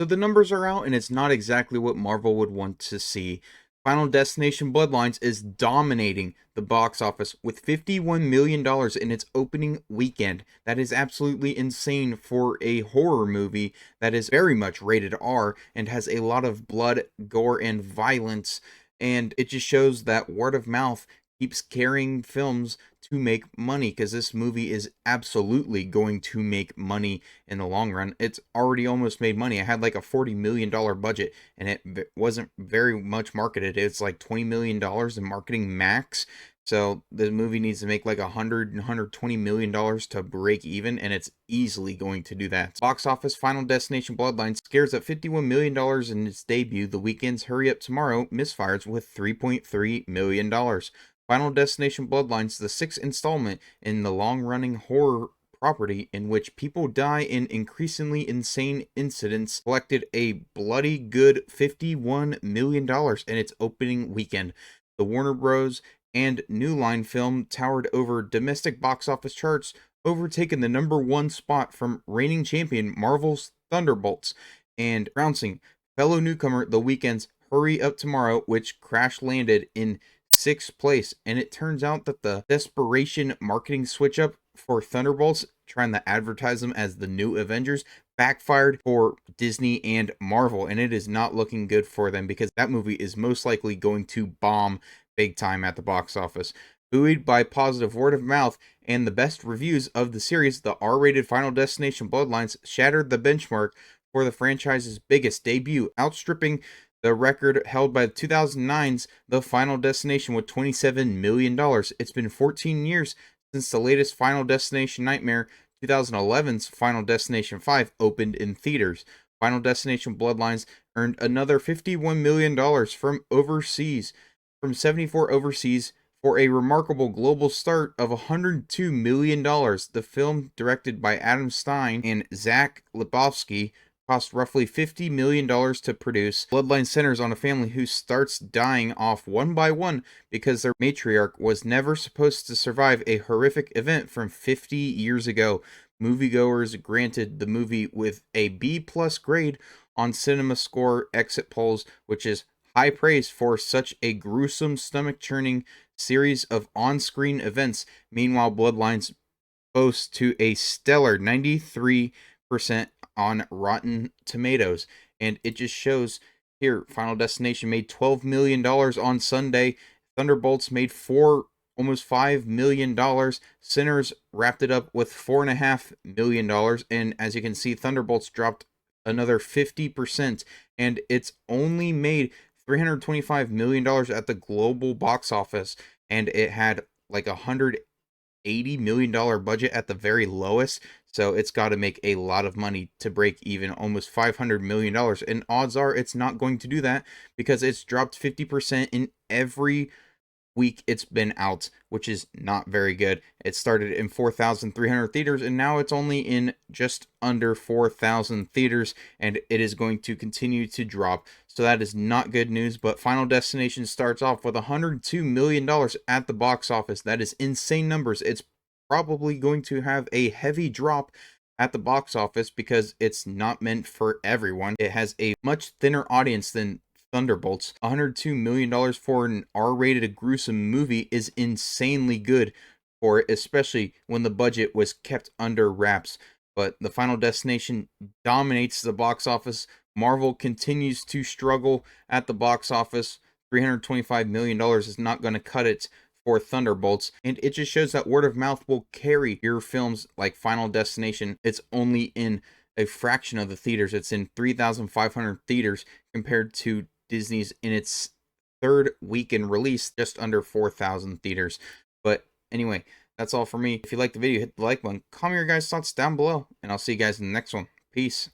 So the numbers are out, and it's not exactly what Marvel would want to see. Final Destination Bloodlines is dominating the box office with $51 million in its opening weekend. That is absolutely insane for a horror movie that is very much rated R and has a lot of blood, gore, and violence. And it just shows that word of mouth keeps carrying films to make money, because this movie is absolutely going to make money in the long run. It's already almost made money. I had like a $40 million budget, and it wasn't very much marketed. It's like $20 million in marketing max. So the movie needs to make like $120 million to break even, and it's easily going to do that. Box office: Final Destination Bloodlines scares at $51 million in its debut. The weekend's Hurry Up Tomorrow misfires with $3.3 million. Final Destination Bloodlines, the sixth installment in the long-running horror property in which people die in increasingly insane incidents, collected a bloody good $51 million in its opening weekend. The Warner Bros. And New Line film towered over domestic box office charts, overtaking the #1 spot from reigning champion Marvel's Thunderbolts, and trouncing fellow newcomer The Weeknd's Hurry Up Tomorrow, which crash landed in sixth place. And it turns out that the desperation marketing switch up for Thunderbolts, trying to advertise them as the new Avengers, backfired for Disney and Marvel, and it is not looking good for them, because that movie is most likely going to bomb big time at the box office. Buoyed by positive word of mouth and the best reviews of the series, the R-rated Final Destination Bloodlines shattered the benchmark for the franchise's biggest debut, outstripping the record held by 2009's The Final Destination with $27 million. It's been 14 years since the latest Final Destination Nightmare, 2011's Final Destination 5, opened in theaters. Final Destination Bloodlines earned another $51 million from 74 overseas, for a remarkable global start of $102 million. The film, directed by Adam Stein and Zach Lebowski, cost roughly $50 million to produce. Bloodline centers on a family who starts dying off one by one because their matriarch was never supposed to survive a horrific event from 50 years ago. Moviegoers granted the movie with a B+ grade on CinemaScore exit polls, which is high praise for such a gruesome, stomach-churning series of on-screen events. Meanwhile, Bloodlines boasts to a stellar 93% on Rotten Tomatoes, and it just shows here. Final Destination made $12 million on Sunday. Thunderbolts made almost $5 million. Sinners wrapped it up with $4.5 million, and as you can see, Thunderbolts dropped another 50%, and it's only made $325 million at the global box office, and it had like $180 million budget at the very lowest. So it's got to make a lot of money to break even, almost $500 million. And odds are it's not going to do that, because it's dropped 50% in every week it's been out, which is not very good. It started in 4,300 theaters, and now it's only in just under 4,000 theaters, and it is going to continue to drop. So that is not good news. But Final Destination starts off with $102 million at the box office. That is insane numbers. It's probably going to have a heavy drop at the box office because it's not meant for everyone. It has a much thinner audience than Thunderbolts. $102 million for an R-rated gruesome movie is insanely good for it, especially when the budget was kept under wraps. But the Final Destination dominates the box office. Marvel continues to struggle at the box office. $325 million is not going to cut it for Thunderbolts, and it just shows that word of mouth will carry your films like Final Destination. It's only in a fraction of the theaters. It's in 3,500 theaters compared to Disney's in its third weekend release, just under 4,000 theaters. But anyway, that's all for me. If you liked the video, hit the like button. Comment your guys' thoughts down below, and I'll see you guys in the next one. Peace.